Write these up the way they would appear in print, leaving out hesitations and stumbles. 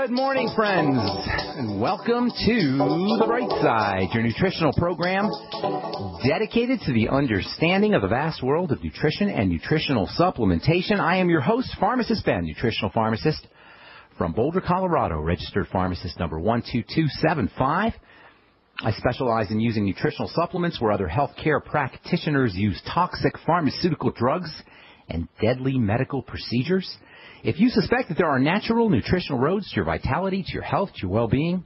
Good morning, friends, and welcome to The Bright Side, your nutritional program dedicated to the understanding of the vast world of nutrition and nutritional supplementation. I am your host, Pharmacist Ben, nutritional pharmacist from Boulder, Colorado, registered pharmacist number 12275. I specialize in using nutritional supplements where other healthcare practitioners use toxic pharmaceutical drugs and deadly medical procedures. If you suspect that there are natural nutritional roads to your vitality, to your health, to your well-being,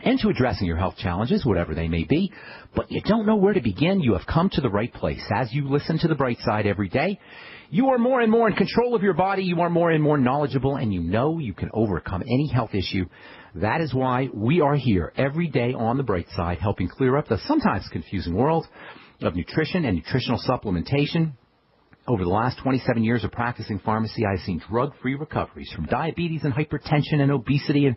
and to addressing your health challenges, whatever they may be, but you don't know where to begin, you have come to the right place. As you listen to The Bright Side every day, you are more and more in control of your body, you are more and more knowledgeable, and you know you can overcome any health issue. That is why we are here every day on The Bright Side, helping clear up the sometimes confusing world of nutrition and nutritional supplementation. Over the last 27 years of practicing pharmacy, I've seen drug-free recoveries from diabetes and hypertension and obesity and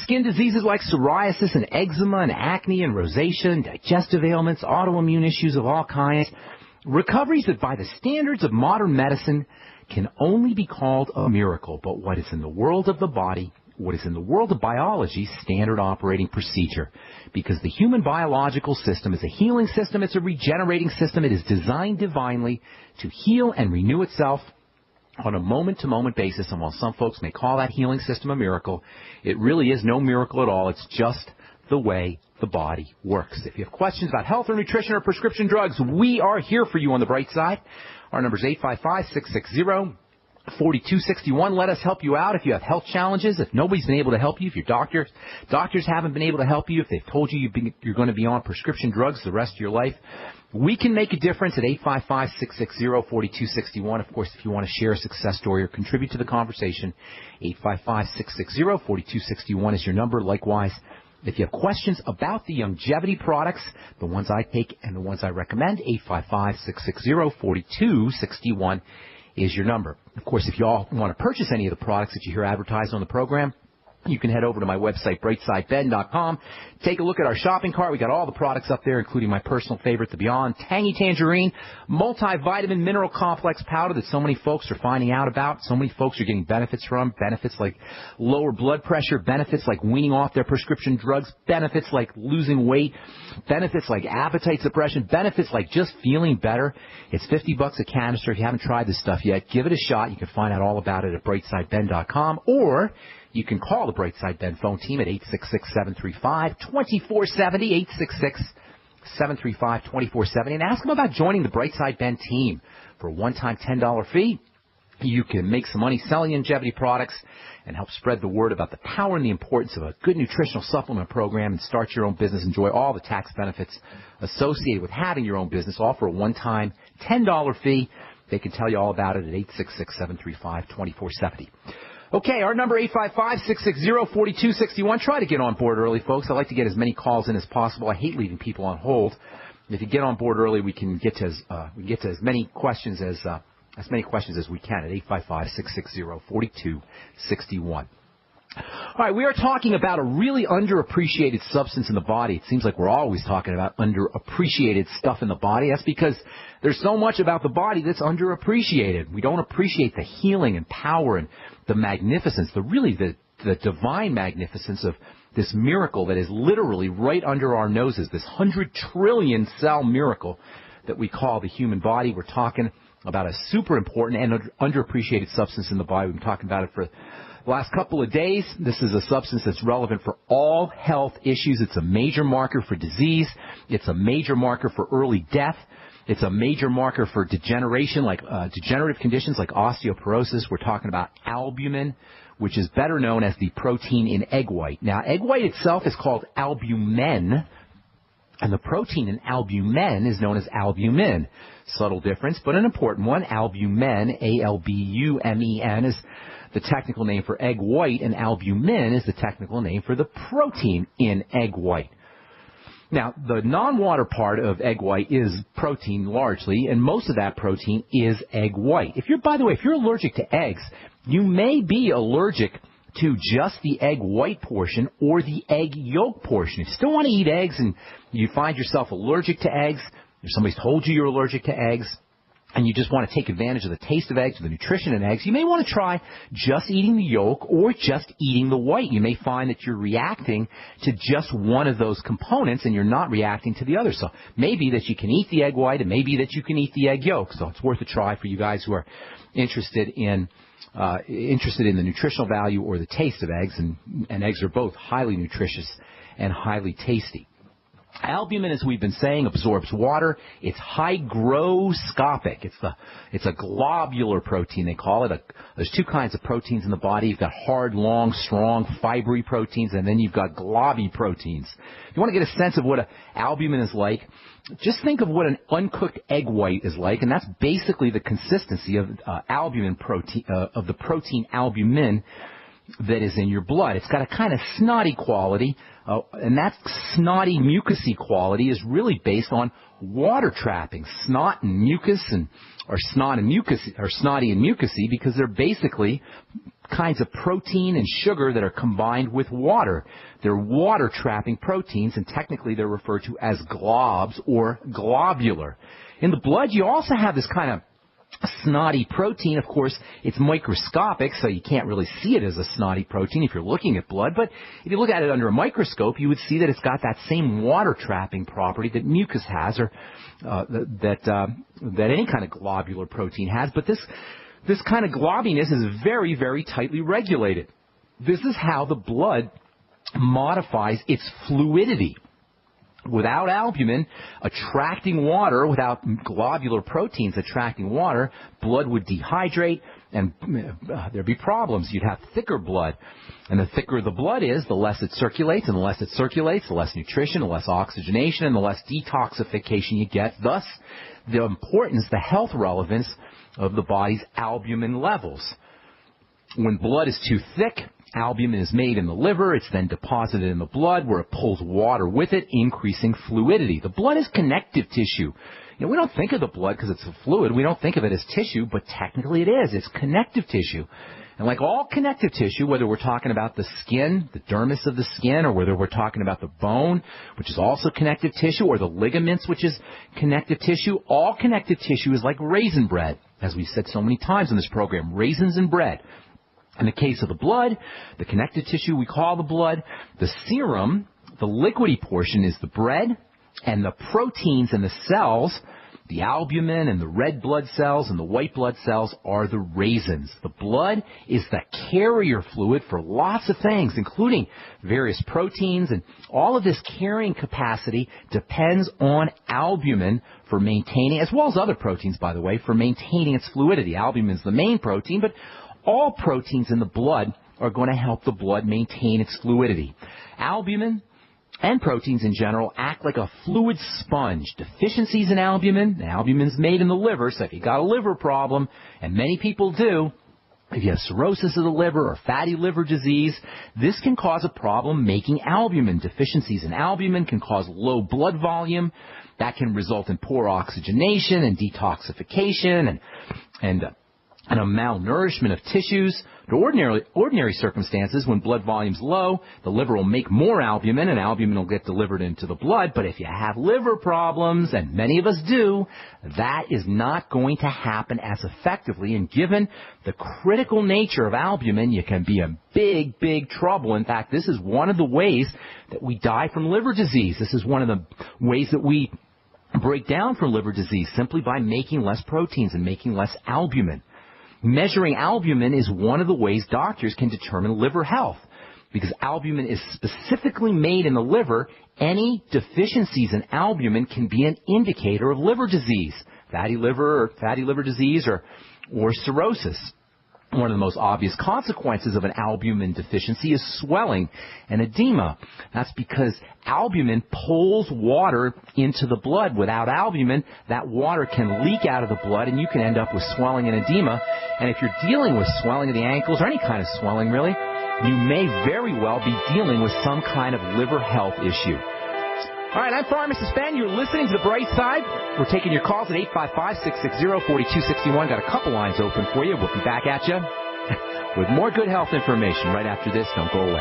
skin diseases like psoriasis and eczema and acne and rosacea and digestive ailments, autoimmune issues of all kinds. Recoveries that by the standards of modern medicine can only be called a miracle. But what is in the world of the body, what is in the world of biology, standard operating procedure. Because the human biological system is a healing system, it's a regenerating system, it is designed divinely to heal and renew itself on a moment-to-moment basis. And while some folks may call that healing system a miracle, it really is no miracle at all. It's just the way the body works. If you have questions about health or nutrition or prescription drugs, we are here for you on The Bright Side. Our number is 855-660-4261. Let us help you out if you have health challenges, if nobody's been able to help you, if your doctors haven't been able to help you, if they've told you you're going to be on prescription drugs the rest of your life. We can make a difference at 855-660-4261. Of course, if you want to share a success story or contribute to the conversation, 855-660-4261 is your number. Likewise, if you have questions about the longevity products, the ones I take and the ones I recommend, 855-660-4261 is your number. Of course, if you all want to purchase any of the products that you hear advertised on the program, you can head over to my website, brightsideben.com. Take a look at our shopping cart. We got all the products up there, including my personal favorite, the Beyond Tangy Tangerine multivitamin mineral complex powder that so many folks are finding out about. So many folks are getting benefits from. Benefits like lower blood pressure, benefits like weaning off their prescription drugs, benefits like losing weight, benefits like appetite suppression, benefits like just feeling better. It's $50 a canister. If you haven't tried this stuff yet, give it a shot. You can find out all about it at brightsideben.com, or you can call the Brightside Ben phone team at 866-735-2470, 866-735-2470, and ask them about joining the Brightside Ben team. For a one-time $10 fee, you can make some money selling longevity products and help spread the word about the power and the importance of a good nutritional supplement program and start your own business. Enjoy all the tax benefits associated with having your own business, all for a one-time $10 fee. They can tell you all about it at 866-735-2470. Okay, our number 855-660-4261. Try to get on board early, folks. I like to get as many calls in as possible. I hate leaving people on hold. If you get on board early, we can get to as many questions as we can at 855-660-4261. All right, we are talking about a really underappreciated substance in the body. It seems like we're always talking about underappreciated stuff in the body. That's because there's so much about the body that's underappreciated. We don't appreciate the healing and power and the magnificence, the divine magnificence of this miracle that is literally right under our noses, this 100 trillion cell miracle that we call the human body. We're talking about a super important and underappreciated substance in the body. We've been talking about it for the last couple of days. This is a substance that's relevant for all health issues. It's a major marker for disease. It's a major marker for early death. It's a major marker for degeneration, like degenerative conditions like osteoporosis. We're talking about albumin, which is better known as the protein in egg white. Now, egg white itself is called albumin, and the protein in albumin is known as albumin. Subtle difference, but an important one. Albumin, A-L-B-U-M-E-N, is the technical name for egg white, and albumin is the technical name for the protein in egg white. Now, the non-water part of egg white is protein largely, and most of that protein is egg white. By the way, if you're allergic to eggs, you may be allergic to just the egg white portion or the egg yolk portion. If you still want to eat eggs and you find yourself allergic to eggs, or somebody's told you you're allergic to eggs, and you just want to take advantage of the taste of eggs, or the nutrition in eggs, you may want to try just eating the yolk or just eating the white. You may find that you're reacting to just one of those components and you're not reacting to the other. So maybe that you can eat the egg white and maybe that you can eat the egg yolk. So it's worth a try for you guys who are interested in the nutritional value or the taste of eggs, and eggs are both highly nutritious and highly tasty. Albumin, as we've been saying, absorbs water. It's hygroscopic. It's a globular protein, they call it. There's two kinds of proteins in the body. You've got hard, long, strong, fibery proteins, and then you've got globby proteins. If you want to get a sense of what albumin is like, just think of what an uncooked egg white is like, and that's basically the consistency of albumin protein, of the protein albumin that is in your blood. It's got a kind of snotty quality, and that snotty mucousy quality is really based on water trapping. Snot and mucus, or snotty and mucousy, because they're basically kinds of protein and sugar that are combined with water. They're water trapping proteins, and technically they're referred to as globs or globular. In the blood, you also have this kind of snotty protein. Of course, it's microscopic, so you can't really see it as a snotty protein if you're looking at blood. But if you look at it under a microscope, you would see that it's got that same water trapping property that mucus has, or that any kind of globular protein has. But this kind of globiness is very, very tightly regulated. This is how the blood modifies its fluidity. Without albumin attracting water, without globular proteins attracting water, blood would dehydrate and there'd be problems. You'd have thicker blood. And the thicker the blood is, the less it circulates. And the less it circulates, the less nutrition, the less oxygenation, and the less detoxification you get. Thus, the importance, the health relevance of the body's albumin levels. When blood is too thick, albumin is made in the liver. It's then deposited in the blood where it pulls water with it, increasing fluidity. The blood is connective tissue. You know, we don't think of the blood because it's a fluid. We don't think of it as tissue, but technically it is. It's connective tissue. And like all connective tissue, whether we're talking about the skin, the dermis of the skin, or whether we're talking about the bone, which is also connective tissue, or the ligaments, which is connective tissue, all connective tissue is like raisin bread, as we've said so many times in this program, raisins and bread. In the case of the blood, the connective tissue we call the blood, the serum, the liquidy portion is the bread, and the proteins and the cells, the albumin and the red blood cells and the white blood cells are the raisins. The blood is the carrier fluid for lots of things, including various proteins, and all of this carrying capacity depends on albumin for maintaining, as well as other proteins, by the way, for maintaining its fluidity. Albumin is the main protein, but all proteins in the blood are going to help the blood maintain its fluidity. Albumin and proteins in general act like a fluid sponge. Deficiencies in albumin, albumin's made in the liver, so if you've got a liver problem, and many people do, if you have cirrhosis of the liver or fatty liver disease, this can cause a problem making albumin. Deficiencies in albumin can cause low blood volume. That can result in poor oxygenation and detoxification and a malnourishment of tissues. In ordinary circumstances, when blood volume's low, the liver will make more albumin, and albumin will get delivered into the blood. But if you have liver problems, and many of us do, that is not going to happen as effectively. And given the critical nature of albumin, you can be in big, big trouble. In fact, this is one of the ways that we die from liver disease. This is one of the ways that we break down from liver disease, simply by making less proteins and making less albumin. Measuring albumin is one of the ways doctors can determine liver health. Because albumin is specifically made in the liver, any deficiencies in albumin can be an indicator of liver disease, fatty liver disease, or cirrhosis. One of the most obvious consequences of an albumin deficiency is swelling and edema. That's because albumin pulls water into the blood. Without albumin, that water can leak out of the blood, and you can end up with swelling and edema. And if you're dealing with swelling of the ankles, or any kind of swelling really, you may very well be dealing with some kind of liver health issue. All right, I'm Pharmacist Ben. You're listening to The Bright Side. We're taking your calls at 855-660-4261. Got a couple lines open for you. We'll be back at you with more good health information right after this. Don't go away.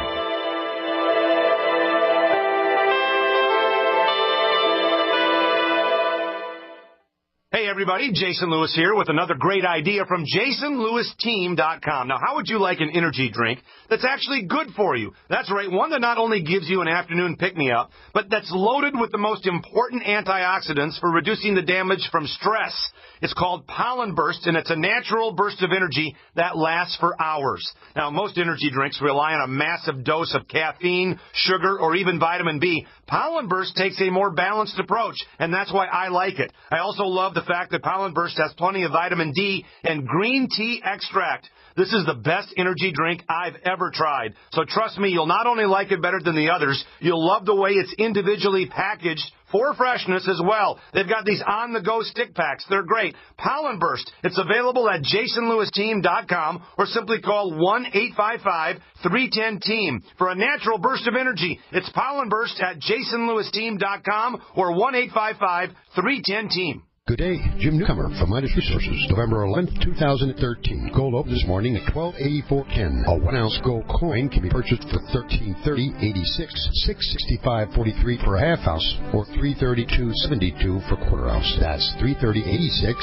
Hey everybody. Jason Lewis here with another great idea from JasonLewisTeam.com. Now, how would you like an energy drink that's actually good for you? That's right, one that not only gives you an afternoon pick-me-up, but that's loaded with the most important antioxidants for reducing the damage from stress. It's called Pollen Burst, and it's a natural burst of energy that lasts for hours. Now, most energy drinks rely on a massive dose of caffeine, sugar, or even vitamin B. Pollen Burst takes a more balanced approach, and that's why I like it. I also love the fact that Pollen Burst has plenty of vitamin D and green tea extract. This is the best energy drink I've ever tried. So trust me, you'll not only like it better than the others, you'll love the way it's individually packaged for freshness as well. They've got these on-the-go stick packs. They're great. Pollen Burst. It's available at JasonLewisTeam.com or simply call 1-855-310-TEAM for a natural burst of energy. It's Pollen Burst at JasonLewisTeam.com or 1-855-310-TEAM. Good day, Jim Newcomer from Midas Resources. November 11th, 2013. Gold opened this morning at $12.84.10. A 1-ounce gold coin can be purchased for $13.30.86, $665.43 for a half ounce, or $332.72 for a quarter ounce. That's $330.86,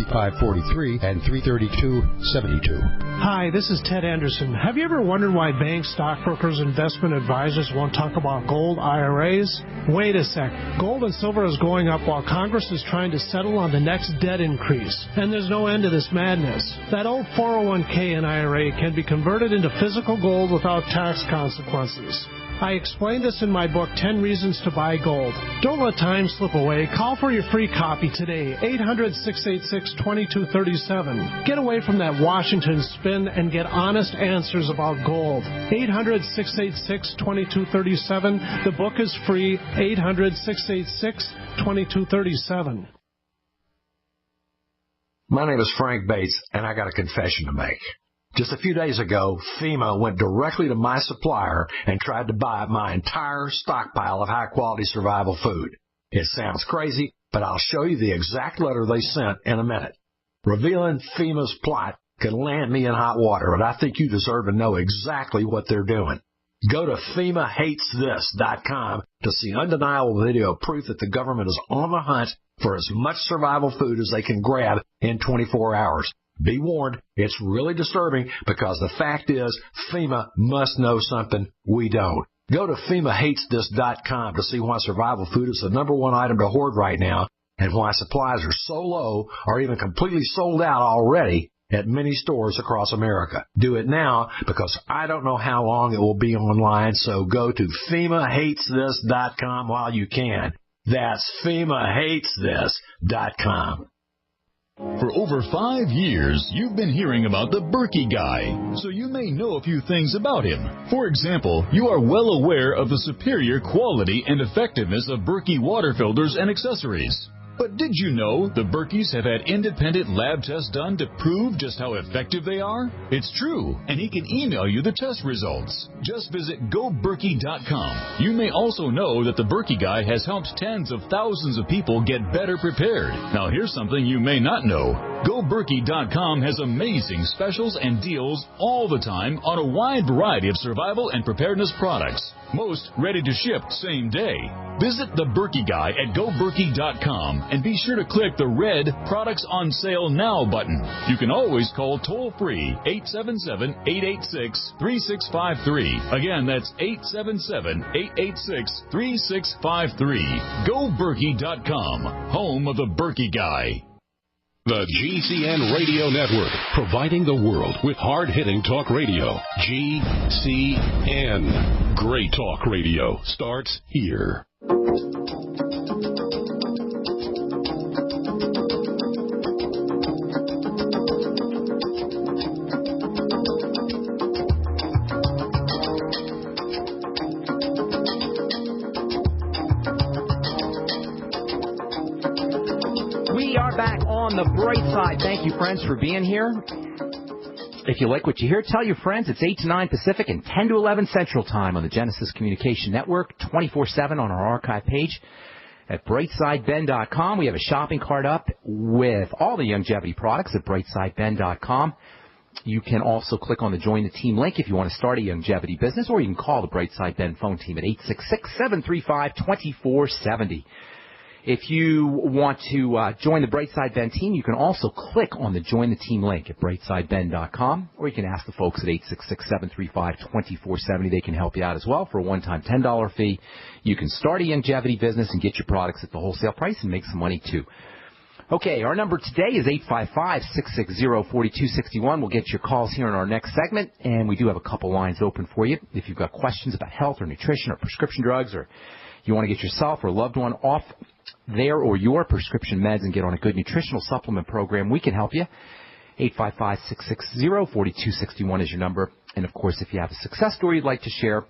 $665.43, and $332.72. Hi, this is Ted Anderson. Have you ever wondered why banks, stockbrokers, investment advisors won't talk about gold IRAs? Wait a sec. Gold and silver is going up while Congress is trying to settle on the next debt increase. And there's no end to this madness. That old 401k and IRA can be converted into physical gold without tax consequences. I explained this in my book, 10 Reasons to Buy Gold. Don't let time slip away. Call for your free copy today, 800-686-2237. Get away from that Washington spin and get honest answers about gold. 800-686-2237. The book is free, 800-686-2237. My name is Frank Bates, and I got a confession to make. Just a few days ago, FEMA went directly to my supplier and tried to buy my entire stockpile of high-quality survival food. It sounds crazy, but I'll show you the exact letter they sent in a minute. Revealing FEMA's plot could land me in hot water, but I think you deserve to know exactly what they're doing. Go to FEMAHatesThis.com to see undeniable video proof that the government is on the hunt for as much survival food as they can grab in 24 hours. Be warned, it's really disturbing because the fact is FEMA must know something we don't. Go to FEMAHatesThis.com to see why survival food is the #1 item to hoard right now and why supplies are so low or even completely sold out already at many stores across America. Do it now because I don't know how long it will be online, so go to FEMAHatesThis.com while you can. That's FEMAHatesThis.com. For over 5 years, you've been hearing about the Berkey Guy, so you may know a few things about him. For example, you are well aware of the superior quality and effectiveness of Berkey water filters and accessories. But did you know the Berkeys have had independent lab tests done to prove just how effective they are? It's true, and he can email you the test results. Just visit GoBerkey.com. You may also know that the Berkey Guy has helped tens of thousands of people get better prepared. Now here's something you may not know. GoBerkey.com has amazing specials and deals all the time on a wide variety of survival and preparedness products. Most ready to ship same day. Visit the Berkey Guy at GoBerkey.com and be sure to click the red Products on Sale Now button. You can always call toll-free 877-886-3653. Again, that's 877-886-3653. GoBerkey.com, home of the Berkey Guy. The GCN Radio Network, providing the world with hard-hitting talk radio. GCN. Great talk radio starts here. On the bright side, thank you, friends, for being here. If you like what you hear, tell your friends. It's 8 to 9 Pacific and 10 to 11 Central Time on the Genesis Communication Network, 24/7 on our archive page at brightsideben.com. We have a shopping cart up with all the longevity products at brightsideben.com. You can also click on the Join the Team link if you want to start a longevity business, or you can call the Brightside Ben phone team at 866-735-2470. If you want to join the Brightside Ben team, you can also click on the Join the Team link at brightsideben.com, or you can ask the folks at 866-735-2470. They can help you out as well for a one-time $10 fee. You can start a longevity business and get your products at the wholesale price and make some money, too. Okay, our number today is 855-660-4261. We'll get your calls here in our next segment, and we do have a couple lines open for you. If you've got questions about health or nutrition or prescription drugs, or you want to get yourself or a loved one off their or your prescription meds and get on a good nutritional supplement program, we can help you. 855-660-4261 is your number. And, of course, if you have a success story you'd like to share,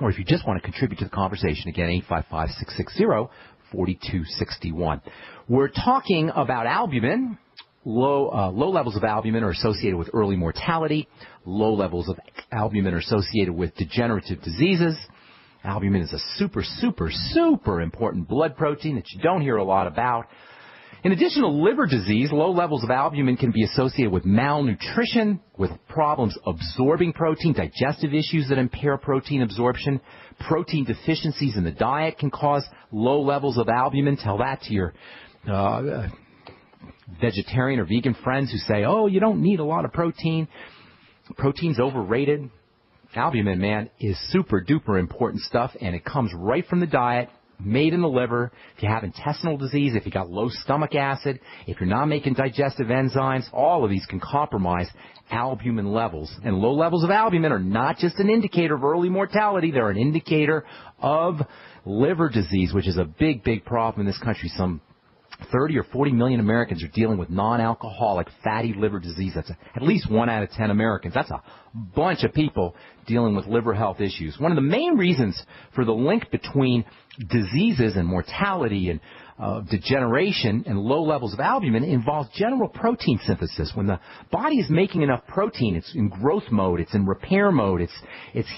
or if you just want to contribute to the conversation, again, 855-660-4261. We're talking about albumin. Low levels of albumin are associated with early mortality. Low levels of albumin are associated with degenerative diseases. Albumin is a super, super, super important blood protein that you don't hear a lot about. In addition to liver disease, low levels of albumin can be associated with malnutrition, with problems absorbing protein, digestive issues that impair protein absorption. Protein deficiencies in the diet can cause low levels of albumin. Tell that to your vegetarian or vegan friends who say, oh, you don't need a lot of protein. Protein's overrated. Albumin, man, is super-duper important stuff, and it comes right from the diet, made in the liver. If you have intestinal disease, if you got low stomach acid, if you're not making digestive enzymes, all of these can compromise albumin levels. And low levels of albumin are not just an indicator of early mortality. They're an indicator of liver disease, which is a big, big problem in this country. Some 30 or 40 million Americans are dealing with non-alcoholic fatty liver disease. That's at least 1 out of 10 Americans. That's a bunch of people dealing with liver health issues. One of the main reasons for the link between diseases and mortality and degeneration and low levels of albumin involves general protein synthesis. When the body is making enough protein, it's in growth mode, it's in repair mode, it's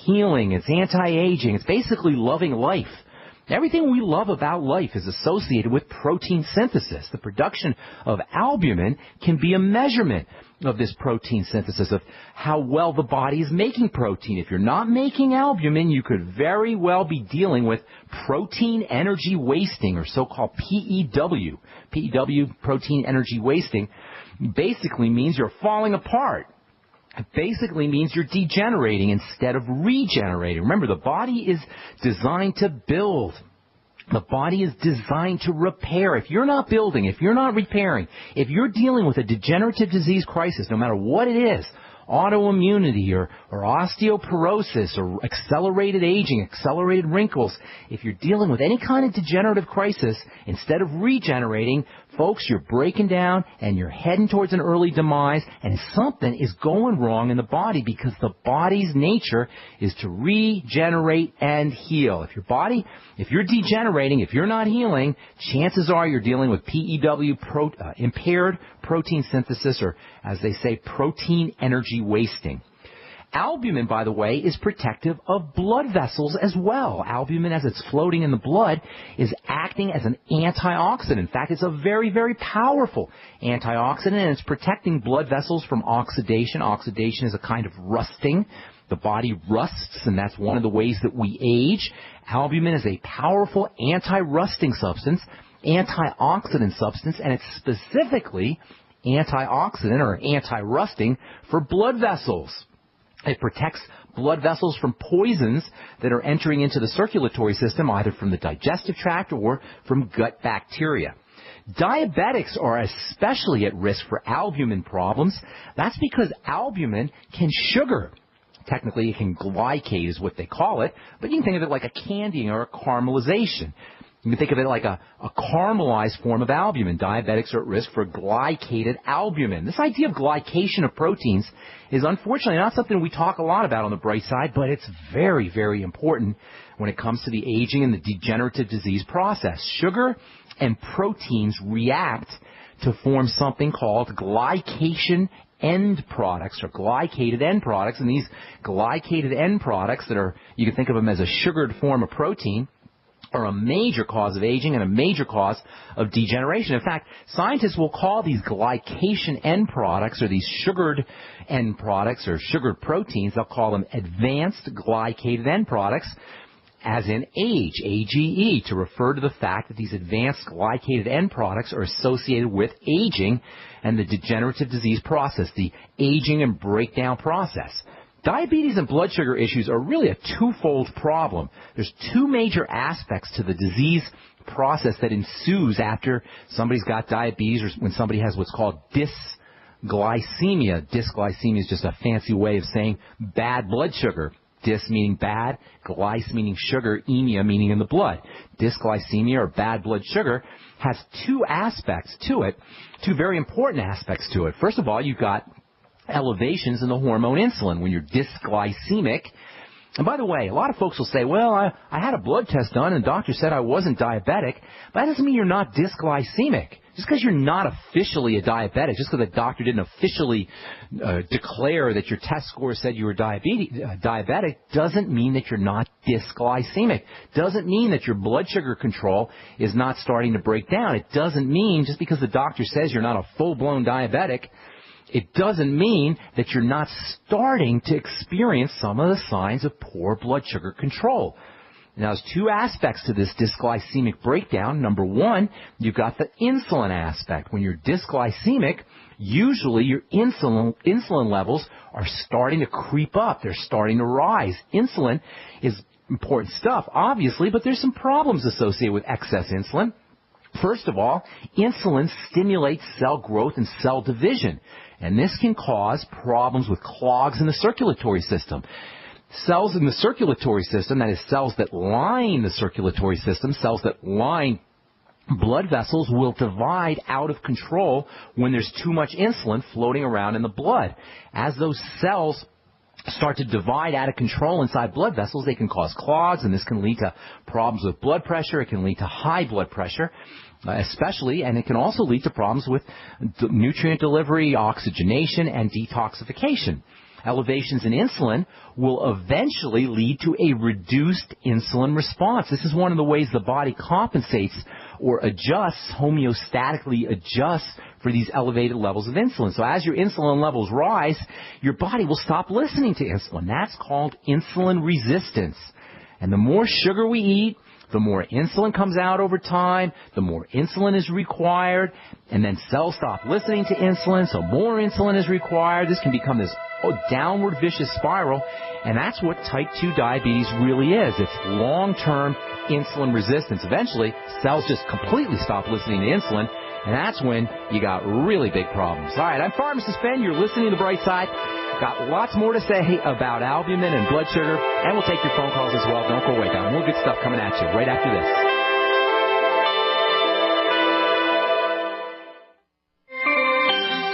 healing, it's anti-aging, it's basically loving life. Everything we love about life is associated with protein synthesis. The production of albumin can be a measurement of this protein synthesis, of how well the body is making protein. If you're not making albumin, you could very well be dealing with protein energy wasting, or so-called PEW. PEW, protein energy wasting, basically means you're falling apart. It basically means you're degenerating instead of regenerating. Remember, the body is designed to build. The body is designed to repair. If you're not building, if you're not repairing, if you're dealing with a degenerative disease crisis, no matter what it is, autoimmunity or osteoporosis or accelerated aging, accelerated wrinkles, if you're dealing with any kind of degenerative crisis, instead of regenerating, folks, you're breaking down and you're heading towards an early demise, and something is going wrong in the body, because the body's nature is to regenerate and heal. If you're degenerating, if you're not healing, chances are you're dealing with PEW, impaired protein synthesis, or as they say, protein energy wasting. Albumin, by the way, is protective of blood vessels as well. Albumin, as it's floating in the blood, is acting as an antioxidant. In fact, it's a very, very powerful antioxidant, and it's protecting blood vessels from oxidation. Oxidation is a kind of rusting. The body rusts, and that's one of the ways that we age. Albumin is a powerful anti-rusting substance, antioxidant substance, and it's specifically antioxidant or anti-rusting for blood vessels. It protects blood vessels from poisons that are entering into the circulatory system, either from the digestive tract or from gut bacteria. Diabetics are especially at risk for albumin problems. That's because albumin can sugar. Technically, it can glycate is what they call it, but you can think of it like a candying or a caramelization. You can think of it like a caramelized form of albumin. Diabetics are at risk for glycated albumin. This idea of glycation of proteins is unfortunately not something we talk a lot about on the bright side, but it's very, very important when it comes to the aging and the degenerative disease process. Sugar and proteins react to form something called glycation end products, or glycated end products. And these glycated end products you can think of them as a sugared form of protein, are a major cause of aging and a major cause of degeneration. In fact, scientists will call these glycation end products, or these sugared end products or sugared proteins, they'll call them advanced glycated end products. as in age, AGE, to refer to the fact that these advanced glycated end products are associated with aging and the degenerative disease process, the aging and breakdown process. Diabetes and blood sugar issues are really a twofold problem. There's two major aspects to the disease process that ensues after somebody's got diabetes or when somebody has what's called dysglycemia. Dysglycemia is just a fancy way of saying bad blood sugar. Dys meaning bad, glyce meaning sugar, emia meaning in the blood. Dysglycemia or bad blood sugar has two aspects to it, two very important aspects to it. First of all, you've got elevations in the hormone insulin when you're dysglycemic. And by the way, a lot of folks will say, well, I had a blood test done and the doctor said I wasn't diabetic. But that doesn't mean you're not dysglycemic. Just because you're not officially a diabetic, just because the doctor didn't officially declare that your test score said you were diabetic, doesn't mean that you're not dysglycemic. Doesn't mean that your blood sugar control is not starting to break down. It doesn't mean just because the doctor says you're not a full-blown diabetic, it doesn't mean that you're not starting to experience some of the signs of poor blood sugar control. Now, there's two aspects to this dysglycemic breakdown. Number one, you've got the insulin aspect. When you're dysglycemic, usually your insulin levels are starting to creep up. They're starting to rise. Insulin is important stuff, obviously, but there's some problems associated with excess insulin. First of all, insulin stimulates cell growth and cell division, and this can cause problems with clogs in the circulatory system. Cells in the circulatory system, that is cells that line the circulatory system, cells that line blood vessels, will divide out of control when there's too much insulin floating around in the blood. As those cells start to divide out of control inside blood vessels, they can cause clogs, and this can lead to problems with blood pressure. It can lead to high blood pressure, especially, and it can also lead to problems with nutrient delivery, oxygenation, and detoxification. Elevations in insulin will eventually lead to a reduced insulin response. This is one of the ways the body compensates or adjusts, homeostatically adjusts for these elevated levels of insulin. So as your insulin levels rise, your body will stop listening to insulin. That's called insulin resistance. And the more sugar we eat, the more insulin comes out over time, the more insulin is required, and then cells stop listening to insulin, so more insulin is required. This can become this downward vicious spiral, and that's what type 2 diabetes really is. It's long-term insulin resistance. Eventually, cells just completely stop listening to insulin, and that's when you got really big problems. All right, I'm Pharmacist Ben. You're listening to The Bright Side. Got lots more to say about albumin and blood sugar, and we'll take your phone calls as well. Don't go away. Got more good stuff coming at you right after this.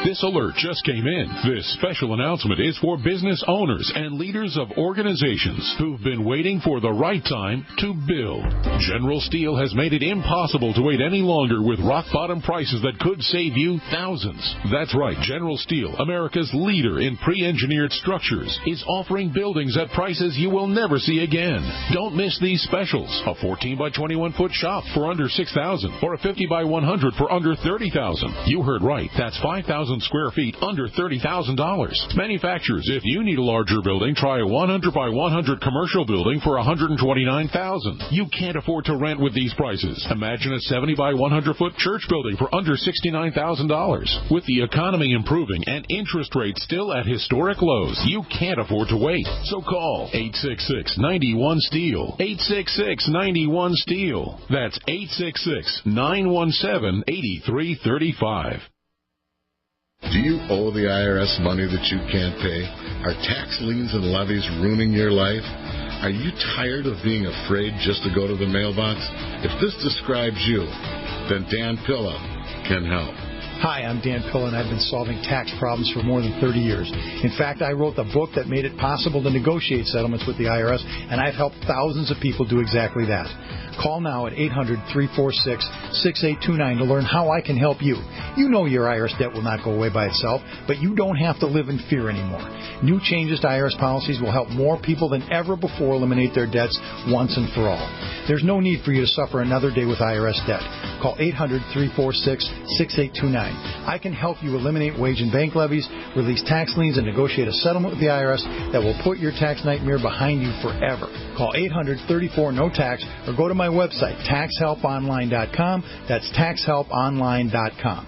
This alert just came in. This special announcement is for business owners and leaders of organizations who've been waiting for the right time to build. General Steel has made it impossible to wait any longer with rock-bottom prices that could save you thousands. That's right. General Steel, America's leader in pre-engineered structures, is offering buildings at prices you will never see again. Don't miss these specials. A 14 by 21 foot shop for under $6,000 or a 50 by 100 for under $30,000. You heard right. That's 5,000 square feet under $30,000. Manufacturers, if you need a larger building, try a 100 by 100 commercial building for $129,000. You can't afford to rent with these prices. Imagine a 70 by 100 foot church building for under $69,000. With the economy improving and interest rates still at historic lows, you can't afford to wait. So call 866-91-STEEL. 866-91-STEEL. That's 866-917-8335. Do you owe the IRS money that you can't pay? Are tax liens and levies ruining your life? Are you tired of being afraid just to go to the mailbox? If this describes you, then Dan Pilla can help. Hi, I'm Dan Pilla, and I've been solving tax problems for more than 30 years. In fact, I wrote the book that made it possible to negotiate settlements with the IRS, and I've helped thousands of people do exactly that. Call now at 800-346-6829 to learn how I can help you. You know your IRS debt will not go away by itself, but you don't have to live in fear anymore. New changes to IRS policies will help more people than ever before eliminate their debts once and for all. There's no need for you to suffer another day with IRS debt. Call 800-346-6829. I can help you eliminate wage and bank levies, release tax liens, and negotiate a settlement with the IRS that will put your tax nightmare behind you forever. Call 800-34-NO-TAX or go to my website, taxhelponline.com. That's taxhelponline.com.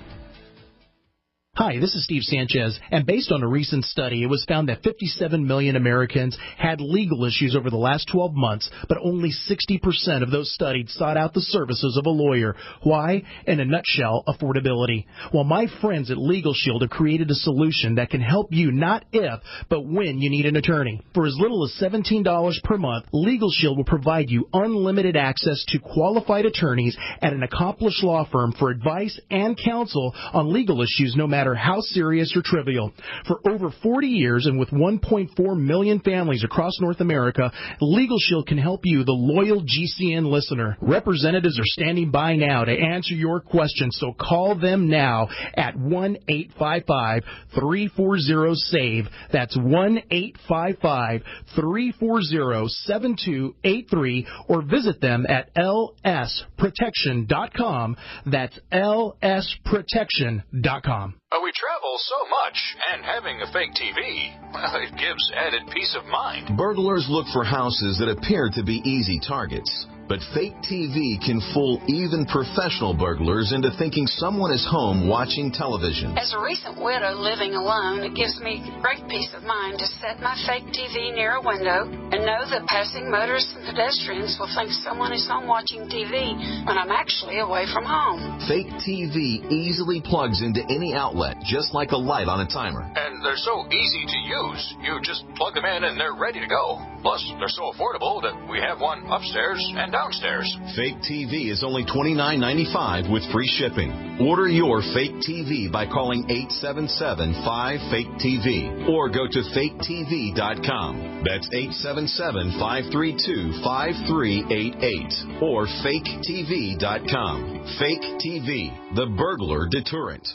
Hi, this is Steve Sanchez, and based on a recent study, it was found that 57 million Americans had legal issues over the last 12 months, but only 60% of those studied sought out the services of a lawyer. Why? In a nutshell, affordability. Well, my friends at Legal Shield have created a solution that can help you not if, but when you need an attorney. For as little as $17 per month, Legal Shield will provide you unlimited access to qualified attorneys at an accomplished law firm for advice and counsel on legal issues, no matter how serious or trivial. For over 40 years and with 1.4 million families across North America, Legal Shield can help you, the loyal GCN listener. Representatives are standing by now to answer your questions, so call them now at 1-855-340-SAVE. That's 1-855-340-7283, or visit them at lsprotection.com. That's lsprotection.com. We travel so much, and having a fake TV, well, it gives added peace of mind. Burglars look for houses that appear to be easy targets. But fake TV can fool even professional burglars into thinking someone is home watching television. As a recent widow living alone, it gives me great peace of mind to set my fake TV near a window and know that passing motorists and pedestrians will think someone is home watching TV when I'm actually away from home. Fake TV easily plugs into any outlet, just like a light on a timer. And they're so easy to use. You just plug them in and they're ready to go. Plus, they're so affordable that we have one upstairs and downstairs. Fake TV is only $29.95 with free shipping. Order your fake TV by calling 877-5FAKE-TV or go to faketv.com. That's 877-532-5388 or faketv.com. Fake TV, the burglar deterrent.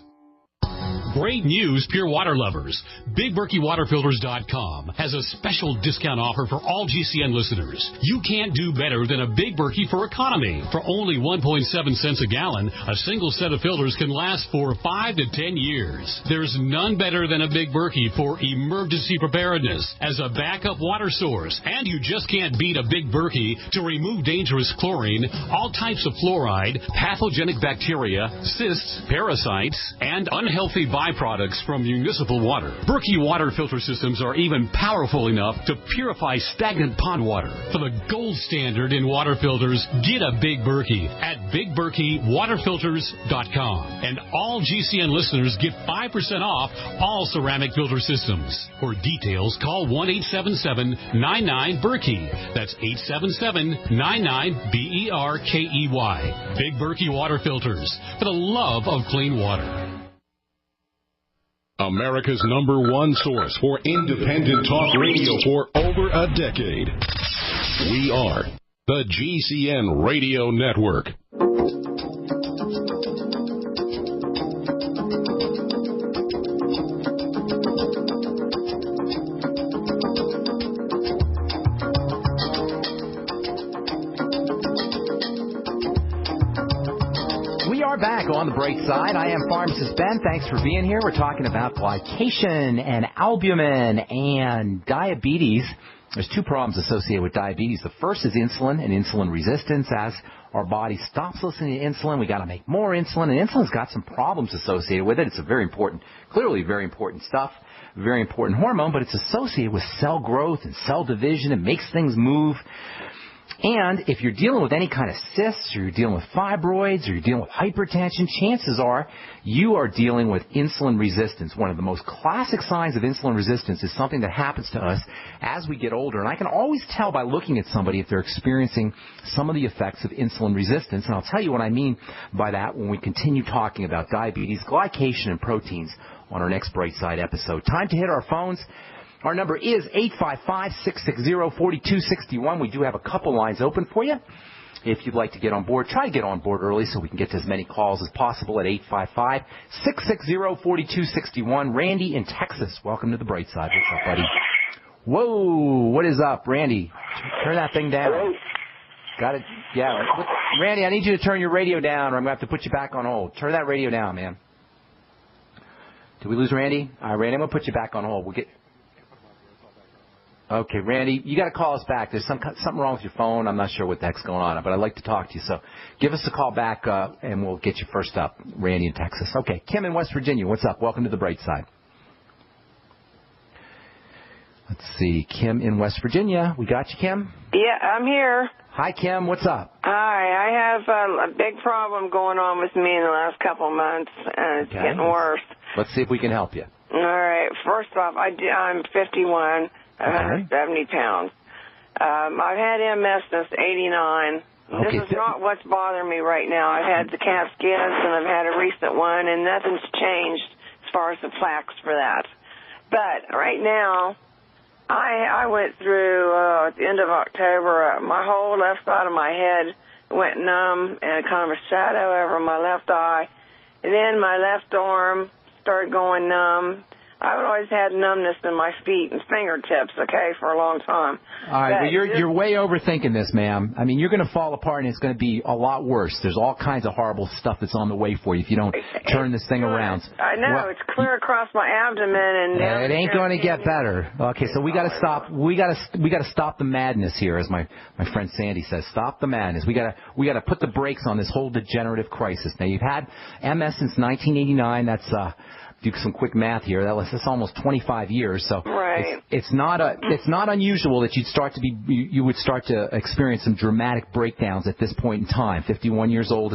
Great news, pure water lovers. BigBerkeyWaterFilters.com has a special discount offer for all GCN listeners. You can't do better than a Big Berkey for economy. For only 1.7 cents a gallon, a single set of filters can last for 5 to 10 years. There's none better than a Big Berkey for emergency preparedness as a backup water source. And you just can't beat a Big Berkey to remove dangerous chlorine, all types of fluoride, pathogenic bacteria, cysts, parasites, and unhealthy byproducts from municipal water. Berkey water filter systems are even powerful enough to purify stagnant pond water. For the gold standard in water filters, get a Big Berkey at BigBerkeyWaterFilters.com. And all GCN listeners get 5% off all ceramic filter systems. For details, call 1-877-99-BERKEY. That's 877-99-BERKEY. Big Berkey Water Filters, for the love of clean water. America's #1 source for independent talk radio for over a decade. We are the GCN Radio Network. Back on the bright side, I am Pharmacist Ben. Thanks for being here. We're talking about glycation and albumin and diabetes. There's two problems associated with diabetes. The first is insulin and insulin resistance. As our body stops listening to insulin, we got to make more insulin, and insulin's got some problems associated with it. It's a very important, clearly very important stuff, very important hormone, but it's associated with cell growth and cell division. It makes things move. And if you're dealing with any kind of cysts, or you're dealing with fibroids, or you're dealing with hypertension, chances are you are dealing with insulin resistance. One of the most classic signs of insulin resistance is something that happens to us as we get older. And I can always tell by looking at somebody if they're experiencing some of the effects of insulin resistance. And I'll tell you what I mean by that when we continue talking about diabetes, glycation, and proteins on our next Bright Side episode. Time to hit our phones. Our number is 855-660-4261. We do have a couple lines open for you. If you'd like to get on board, try to get on board early so we can get to as many calls as possible at 855-660-4261. Randy in Texas, welcome to the bright side. What's up, buddy? Whoa, what is up, Randy? Turn that thing down. Hello? Got it? Yeah. Randy, I need you to turn your radio down or I'm going to have to put you back on hold. Turn that radio down, man. Did we lose Randy? All right, Randy, I'm going to put you back on hold. We'll get... Okay, Randy, you got to call us back. There's something wrong with your phone. I'm not sure what the heck's going on, but I'd like to talk to you. So give us a call back, and we'll get you first up, Randy in Texas. Okay, Kim in West Virginia, what's up? Welcome to the bright side. Let's see, Kim in West Virginia. We got you, Kim? Yeah, I'm here. Hi, Kim. What's up? Hi. I have a big problem going on with me in the last couple of months, and it's getting worse. Let's see if we can help you. All right. First off, I'm 51. 170 pounds. I've had MS since 89. Okay. This is not what's bothering me right now. I've had the calf skids, and I've had a recent one, and nothing's changed as far as the plaques for that. But right now, I went through, at the end of October, my whole left side of my head went numb and kind of a shadow over my left eye. And then my left arm started going numb. I've always had numbness in my feet and fingertips, for a long time. All right, well, you're way overthinking this, ma'am. I mean, you're going to fall apart, and it's going to be a lot worse. There's all kinds of horrible stuff that's on the way for you if you don't turn this thing around. I know, it's clear across my abdomen, and it ain't going to get better. Okay, so we got to stop. We got to stop the madness here, as my friend Sandy says. Stop the madness. We got to put the brakes on this whole degenerative crisis. Now, you've had MS since 1989. That's do some quick math here. That's almost 25 years. So right. It's not unusual that you would start to experience some dramatic breakdowns at this point in time. 51 years old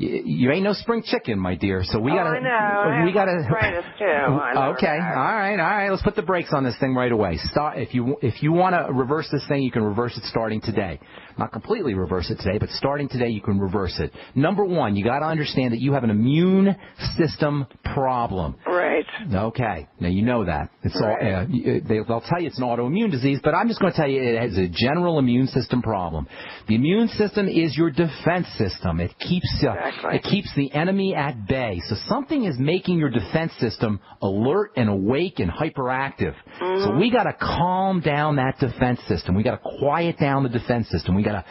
you ain't no spring chicken, my dear. So we gotta. I know. We gotta. Arthritis too. Okay. All right. Let's put the brakes on this thing right away. If you want to reverse this thing, you can reverse it starting today. Not completely reverse it today, but starting today, you can reverse it. Number one, you got to understand that you have an immune system problem. Right. Okay. Now you know that. It's right. They'll tell you it's an autoimmune disease, but I'm just going to tell you it has a general immune system problem. The immune system is your defense system. It keeps the enemy at bay. So something is making your defense system alert and awake and hyperactive. Mm-hmm. So we got to calm down that defense system. We got to quiet down the defense system. We got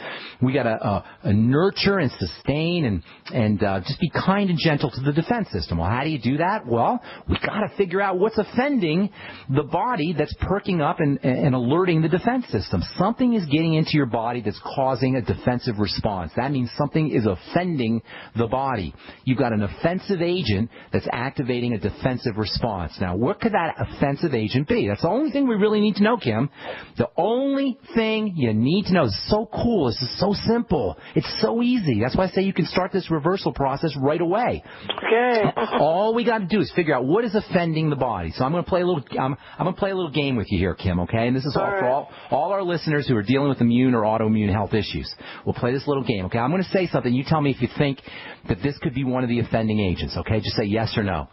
to nurture and sustain and just be kind and gentle to the defense system. Well, how do you do that? Well, we got to figure out what's offending the body that's perking up and alerting the defense system. Something is getting into your body that's causing a defensive response. That means something is offending the body. You've got an offensive agent that's activating a defensive response. Now, what could that offensive agent be? That's the only thing we really need to know, Kim. The only thing you need to know is so cool. This is so simple. It's so easy. That's why I say you can start this reversal process right away. Okay. All we got to do is figure out what is offending the body. So I'm going to play a little. I'm going to play a little game with you here, Kim. Okay, and this is for all our listeners who are dealing with immune or autoimmune health issues. We'll play this little game. Okay, I'm going to say something. You tell me if you think that this could be one of the offending agents. Okay, just say yes or no.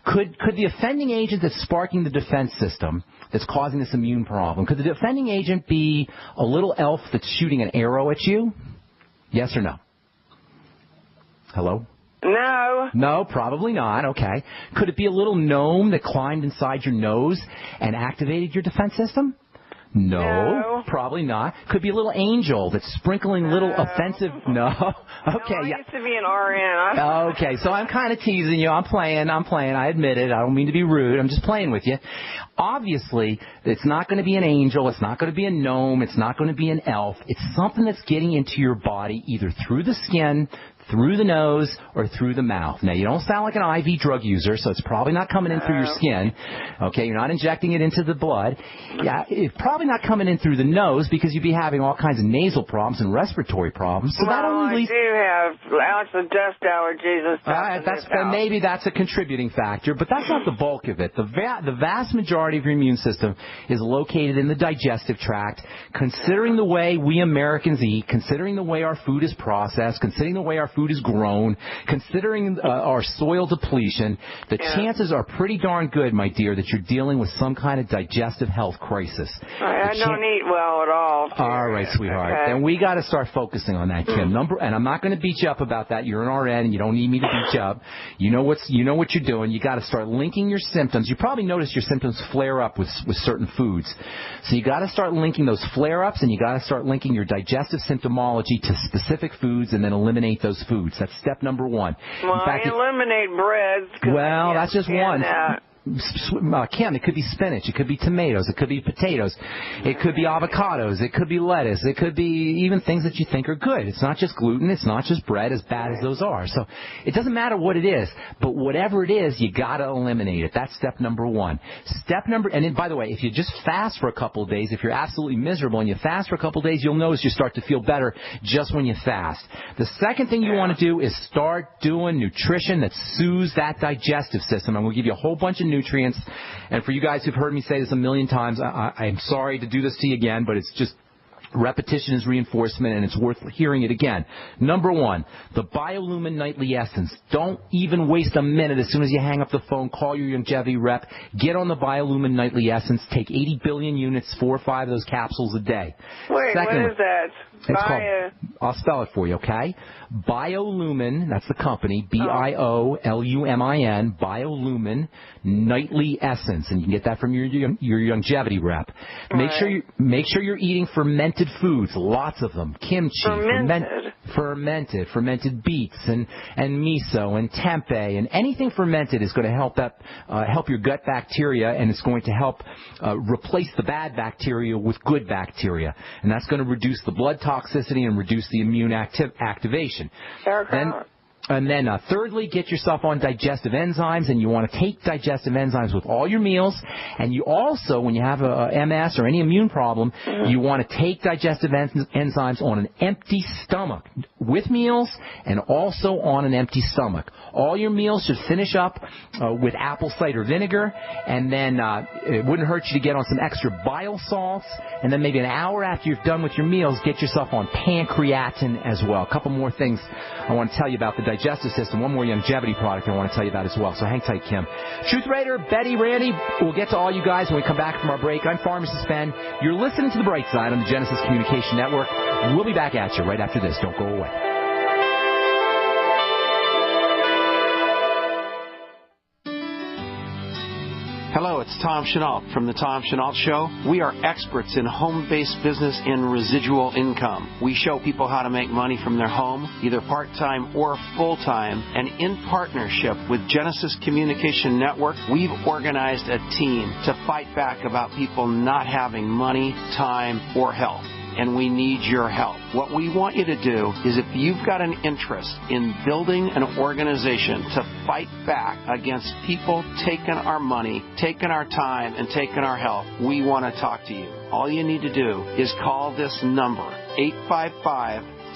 Could the offending agent that's sparking the defense system, that's causing this immune problem, could the offending agent be a little elf that's shooting an arrow at you? Yes or no? Hello? No. No, probably not. Okay. Could it be a little gnome that climbed inside your nose and activated your defense system? No, probably not. Could be a little angel that's sprinkling little offensive. No. Okay. I used to be an RN. Okay, so I'm kind of teasing you. I'm playing. I admit it. I don't mean to be rude. I'm just playing with you. Obviously, it's not going to be an angel. It's not going to be a gnome. It's not going to be an elf. It's something that's getting into your body either through the skin, through the nose, or through the mouth. Now, you don't sound like an IV drug user, so it's probably not coming in through your skin. Okay, you're not injecting it into the blood. Yeah, it's probably not coming in through the nose because you'd be having all kinds of nasal problems and respiratory problems. So that only leads... I do have lots of dust allergies and stuff. Maybe that's a contributing factor, but that's not the bulk of it. The vast majority of your immune system is located in the digestive tract. Considering the way we Americans eat, considering the way our food is processed, considering the way our food food is grown, considering our soil depletion, the chances are pretty darn good, my dear, that you're dealing with some kind of digestive health crisis. I don't eat well at all. All right, sweetheart. Okay. Then we got to start focusing on that, Kim. And I'm not going to beat you up about that. You're an RN, and you don't need me to beat you up. You know what you're doing. You got to start linking your symptoms. You probably notice your symptoms flare up with certain foods. So you got to start linking those flare-ups, and you got to start linking your digestive symptomology to specific foods, and then eliminate those foods. That's step number one. Well, in fact, I eliminate breads. Well, that's just one. That. Kim, it could be spinach, it could be tomatoes, it could be potatoes, it could be avocados, it could be lettuce, it could be even things that you think are good. It's not just gluten, it's not just bread, as bad as those are. So it doesn't matter what it is, but whatever it is, you got to eliminate it. That's step number one. And then, by the way, if you just fast for a couple of days, if you're absolutely miserable and you fast for a couple of days, you'll notice you start to feel better just when you fast. The second thing you want to do is start doing nutrition that soothes that digestive system. I'm going to give you a whole bunch of nutrients, and for you guys who've heard me say this a million times, I'm sorry to do this to you again, but it's just repetition is reinforcement, and it's worth hearing it again. Number one, the BioLumin Nightly Essence. Don't even waste a minute. As soon as you hang up the phone, call your longevity rep. Get on the BioLumin Nightly Essence. Take 80 billion units, 4 or 5 of those capsules a day. Wait, Second, what is that? It's called, I'll spell it for you, okay? BioLumin, that's the company, BioLumin, BioLumin Nightly Essence, and you can get that from your longevity rep. Make sure you're eating fermented foods, lots of them. Kimchi, fermented beets, and miso, and tempeh, and anything fermented is going to help help your gut bacteria, and it's going to help replace the bad bacteria with good bacteria, and that's going to reduce the blood toxicity and reduce the immune activation. And then thirdly, get yourself on digestive enzymes, and you want to take digestive enzymes with all your meals. And you also, when you have a MS or any immune problem, you want to take digestive enzymes on an empty stomach with meals, and also on an empty stomach. All your meals should finish up with apple cider vinegar, and then it wouldn't hurt you to get on some extra bile salts, and then maybe an hour after you're done with your meals, get yourself on pancreatin as well. A couple more things I want to tell you about the digestive system. One more longevity product I want to tell you about as well. So hang tight, Kim. Truth Raider, Betty, Randy, we'll get to all you guys when we come back from our break. I'm Pharmacist Ben. You're listening to The Bright Side on the Genesis Communication Network. We'll be back at you right after this. Don't go away. Hello, it's Tom Chenault from The Tom Chenault Show. We are experts in home-based business and residual income. We show people how to make money from their home, either part-time or full-time. And in partnership with Genesis Communication Network, we've organized a team to fight back about people not having money, time, or health. And we need your help. What we want you to do is, if you've got an interest in building an organization to fight back against people taking our money, taking our time, and taking our health, we want to talk to you. All you need to do is call this number,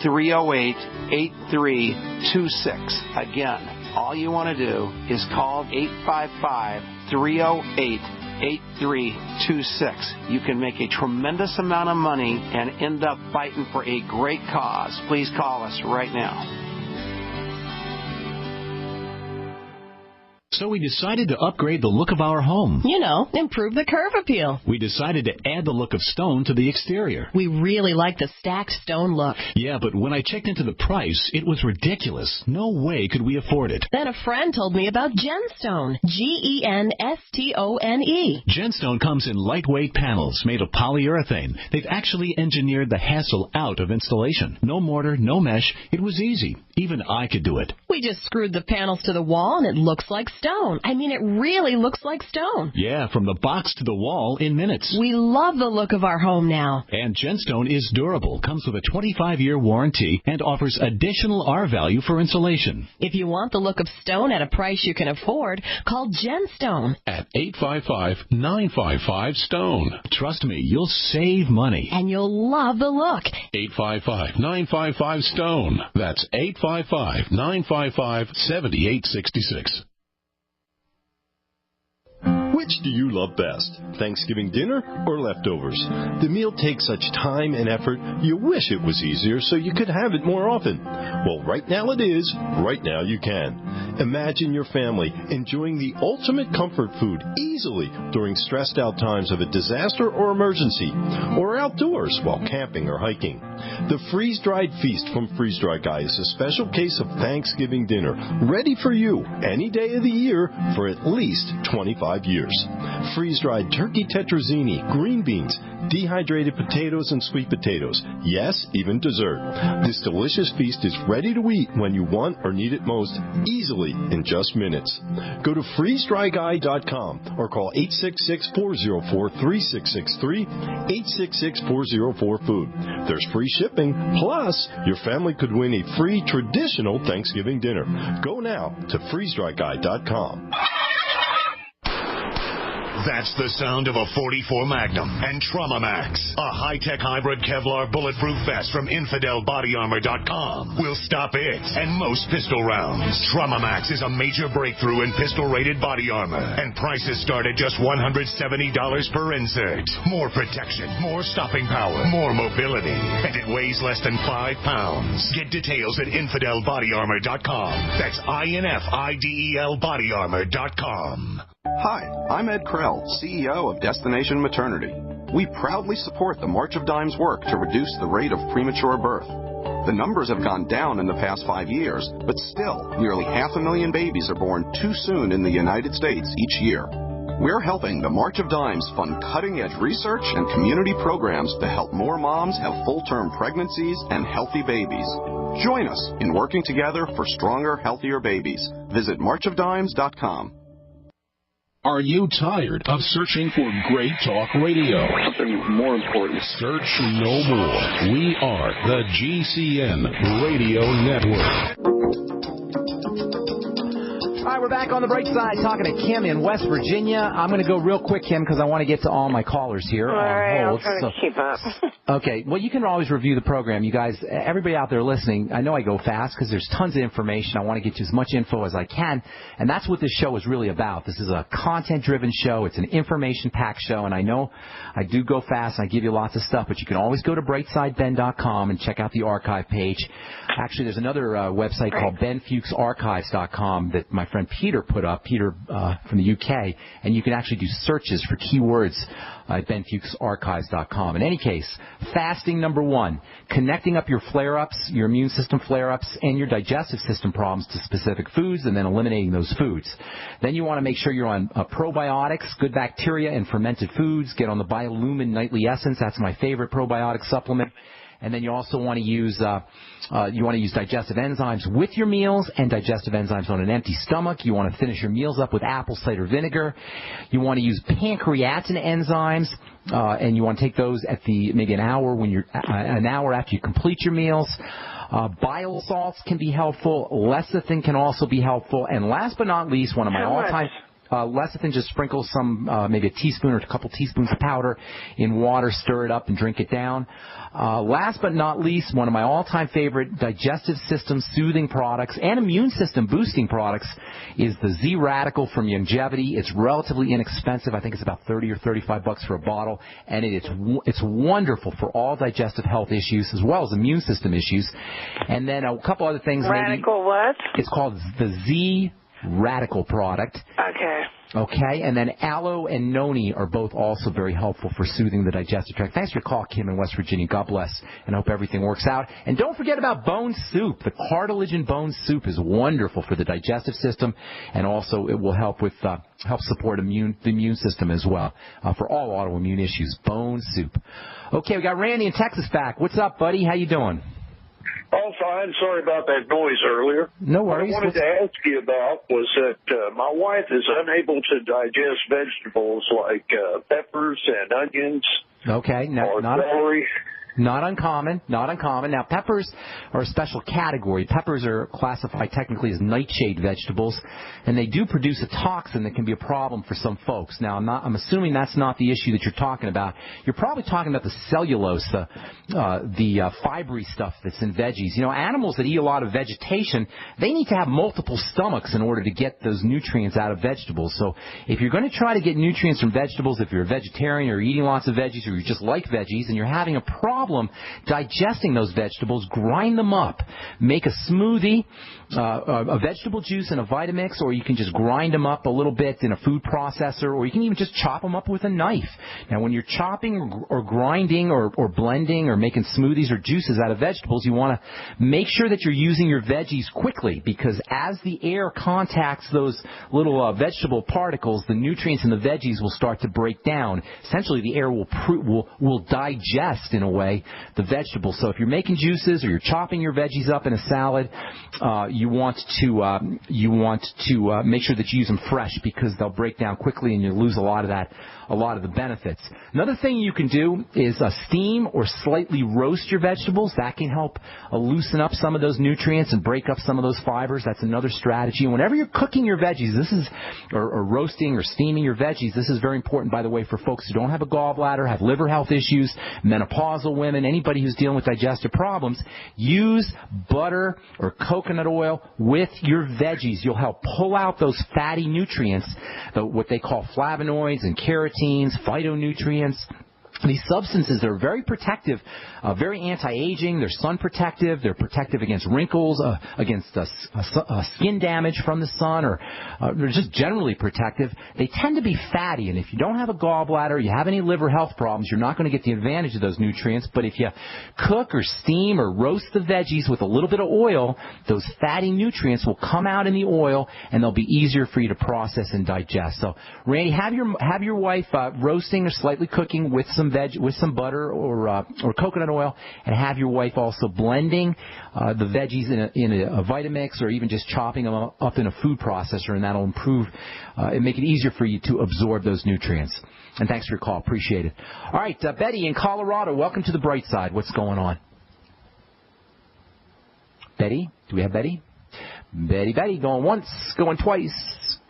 855-308-8326. Again, all you want to do is call 855-308-8326. You can make a tremendous amount of money and end up fighting for a great cause. Please call us right now. So we decided to upgrade the look of our home. You know, improve the curve appeal. We decided to add the look of stone to the exterior. We really like the stacked stone look. Yeah, but when I checked into the price, it was ridiculous. No way could we afford it. Then a friend told me about Genstone. Genstone. Genstone comes in lightweight panels made of polyurethane. They've actually engineered the hassle out of installation. No mortar, no mesh. It was easy. Even I could do it. We just screwed the panels to the wall and it looks like stone. I mean, it really looks like stone. Yeah, from the box to the wall in minutes. We love the look of our home now. And Genstone is durable, comes with a 25-year warranty, and offers additional R value for insulation. If you want the look of stone at a price you can afford, call Genstone at 855-955-STONE. Trust me, you'll save money. And you'll love the look. 855-955-STONE. That's 855-955-7866. Which do you love best, Thanksgiving dinner or leftovers? The meal takes such time and effort, you wish it was easier so you could have it more often. Well, right now it is. Right now you can. Imagine your family enjoying the ultimate comfort food easily during stressed out times of a disaster or emergency, or outdoors while camping or hiking. The freeze-dried feast from Freeze Dry Guy is a special case of Thanksgiving dinner, ready for you any day of the year for at least 25 years. Freeze-dried turkey tetrazzini, green beans, dehydrated potatoes and sweet potatoes. Yes, even dessert. This delicious feast is ready to eat when you want or need it most, easily in just minutes. Go to freezedryguy.com or call 866-404-3663, 866-404-FOOD. There's free shipping, plus your family could win a free traditional Thanksgiving dinner. Go now to freezedryguy.com. That's the sound of a .44 Magnum and Trauma Max, a high-tech hybrid Kevlar bulletproof vest from InfidelBodyArmor.com. Will stop it and most pistol rounds. Trauma Max is a major breakthrough in pistol-rated body armor, and prices start at just $170 per insert. More protection, more stopping power, more mobility, and it weighs less than 5 pounds. Get details at InfidelBodyArmor.com. That's INFIDEL BodyArmor.com. Hi, I'm Ed Krell, CEO of Destination Maternity. We proudly support the March of Dimes work to reduce the rate of premature birth. The numbers have gone down in the past 5 years, but still, nearly 500,000 babies are born too soon in the United States each year. We're helping the March of Dimes fund cutting-edge research and community programs to help more moms have full-term pregnancies and healthy babies. Join us in working together for stronger, healthier babies. Visit marchofdimes.com. Are you tired of searching for great talk radio? Something more important. Search no more. We are the GCN Radio Network. All right, we're back on the bright side talking to Kim in West Virginia. I'm going to go real quick, Kim, because I want to get to all my callers here. All right, I'll try to keep up. Okay, well, you can always review the program. You guys, everybody out there listening, I know I go fast because there's tons of information. I want to get you as much info as I can, and that's what this show is really about. This is a content-driven show. It's an information-packed show, and I know I do go fast, and I give you lots of stuff, but you can always go to brightsideben.com and check out the archive page. Actually, there's another website called benfuchsarchives.com that my friend Peter put up, Peter from the UK, and you can actually do searches for keywords at benfuchsarchives.com. In any case, fasting number 1, connecting up your flare-ups, your immune system flare-ups, and your digestive system problems to specific foods, and then eliminating those foods. Then you want to make sure you're on probiotics, good bacteria, and fermented foods. Get on the Biolumin Nightly Essence. That's my favorite probiotic supplement. And then you also want to use digestive enzymes with your meals and digestive enzymes on an empty stomach. You want to finish your meals up with apple cider vinegar. You want to use pancreatin enzymes, and you want to take those at maybe an hour after you complete your meals. Bile salts can be helpful. Lecithin can also be helpful. And last but not least, one of my all-time lecithin, just sprinkle some, maybe a teaspoon or a couple teaspoons of powder in water, stir it up, and drink it down. Last but not least, one of my all-time favorite digestive system soothing products and immune system boosting products is the Z-Radical from Longevity. It's relatively inexpensive. I think it's about $30 or $35 for a bottle, and it's wonderful for all digestive health issues as well as immune system issues. And then a couple other things. Radical what? It's called the Z-Radical product. Okay, and then aloe and noni are both also very helpful for soothing the digestive tract. Thanks for your call, Kim in West Virginia. God bless, and I hope everything works out. And don't forget about bone soup. The cartilage in bone soup is wonderful for the digestive system, and also it will help support the immune system as well for all autoimmune issues. Bone soup. Okay, we got Randy in Texas back. What's up, buddy? How you doing? Oh, fine. Sorry about that noise earlier. No worries. What I wanted to ask you about was that my wife is unable to digest vegetables like peppers and onions. Okay. Or celery. Not uncommon. Now, peppers are a special category. Peppers are classified technically as nightshade vegetables, and they do produce a toxin that can be a problem for some folks. Now, I'm assuming that's not the issue that you're talking about. You're probably talking about the cellulose, the fibery stuff that's in veggies. You know, animals that eat a lot of vegetation, they need to have multiple stomachs in order to get those nutrients out of vegetables. So if you're going to try to get nutrients from vegetables, if you're a vegetarian or eating lots of veggies or you just like veggies and you're having a problem digesting those vegetables, grind them up. Make a smoothie, a vegetable juice and a Vitamix, or you can just grind them up a little bit in a food processor, or you can even just chop them up with a knife. Now, when you're chopping or grinding or blending or making smoothies or juices out of vegetables, you want to make sure that you're using your veggies quickly, because as the air contacts those little vegetable particles, the nutrients in the veggies will start to break down. Essentially, the air will digest, in a way, the vegetables. So if you're making juices or you're chopping your veggies up in a salad, you want to make sure that you use them fresh, because they'll break down quickly and you lose a lot of the benefits. Another thing you can do is steam or slightly roast your vegetables. That can help loosen up some of those nutrients and break up some of those fibers. That's another strategy. And whenever you're cooking your veggies, or roasting or steaming your veggies, this is very important, by the way, for folks who don't have a gallbladder, have liver health issues, menopausal women, anybody who's dealing with digestive problems. Use butter or coconut oil with your veggies. You'll help pull out those fatty nutrients, what they call flavonoids and carotene, phytonutrients. These substances are very protective, very anti-aging. They're sun protective. They're protective against wrinkles, against skin damage from the sun, or they're just generally protective. They tend to be fatty, and if you don't have a gallbladder, you have any liver health problems, you're not going to get the advantage of those nutrients. But if you cook or steam or roast the veggies with a little bit of oil, those fatty nutrients will come out in the oil, and they'll be easier for you to process and digest. So, Randy, have your wife roasting or slightly cooking with some butter or coconut oil, and have your wife also blending the veggies in a Vitamix, or even just chopping them up in a food processor, and that'll improve and make it easier for you to absorb those nutrients. And thanks for your call. Appreciate it. All right, Betty in Colorado, welcome to the bright side. What's going on? Betty? Do we have Betty? Betty, going once, going twice,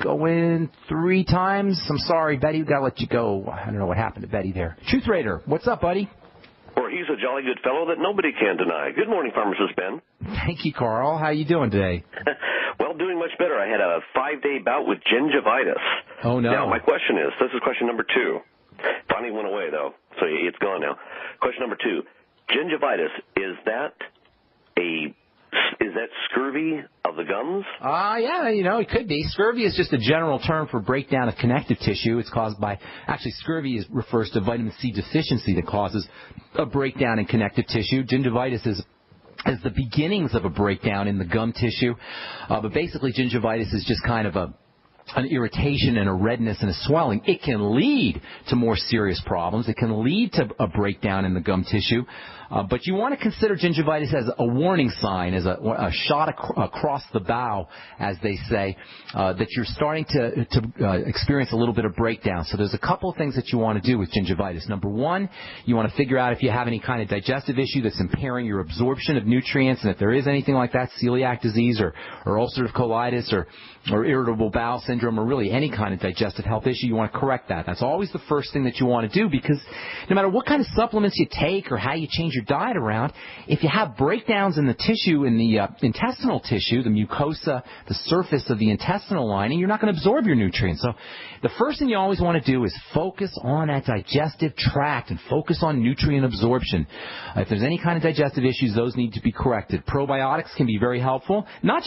going 3 times. I'm sorry, Betty, we've got to let you go. I don't know what happened to Betty there. Truth Raider, what's up, buddy? Or he's a jolly good fellow that nobody can deny. Good morning, Pharmacist Ben. Thank you, Carl. How you doing today? Well, doing much better. I had a 5-day bout with gingivitis. Oh, no. Now, my question is, this is question number 2. Finally went away, though, so it's gone now. Question number 2. Gingivitis, is that scurvy of the gums? Yeah, it could be. Scurvy is just a general term for breakdown of connective tissue. It's caused by, scurvy refers to vitamin C deficiency that causes a breakdown in connective tissue. Gingivitis is the beginnings of a breakdown in the gum tissue. But basically, gingivitis is just kind of an irritation and a redness and a swelling. It can lead to more serious problems. It can lead to a breakdown in the gum tissue. But you want to consider gingivitis as a warning sign, as a shot across the bow, as they say, that you're starting to experience a little bit of breakdown. So there's a couple of things that you want to do with gingivitis. Number 1, you want to figure out if you have any kind of digestive issue that's impairing your absorption of nutrients, and if there is anything like that, celiac disease or ulcerative colitis or irritable bowel syndrome, or really any kind of digestive health issue, you want to correct that. That's always the first thing that you want to do, because no matter what kind of supplements you take or how you change your diet around, if you have breakdowns in the tissue, in the intestinal tissue, the mucosa, the surface of the intestinal lining, you're not going to absorb your nutrients. So the first thing you always want to do is focus on that digestive tract and focus on nutrient absorption. If there's any kind of digestive issues, those need to be corrected. Probiotics can be very helpful, not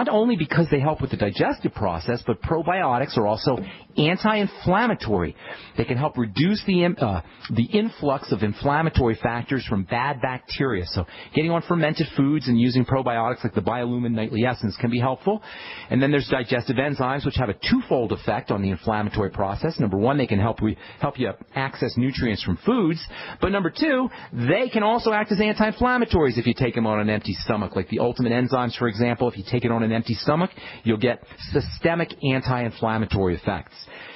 only because they help with the digestive process, but probiotics are also anti-inflammatory. They can help reduce the influx of inflammatory factors from bad bacteria. So getting on fermented foods and using probiotics like the Biolumin Nightly Essence can be helpful. And then there's digestive enzymes, which have a twofold effect on the inflammatory process. Number 1, they can help you access nutrients from foods. But number 2, they can also act as anti-inflammatories if you take them on an empty stomach. Like the Ultimate Enzymes, for example, if you take it on an empty stomach, you'll get systemic anti-inflammatory effects.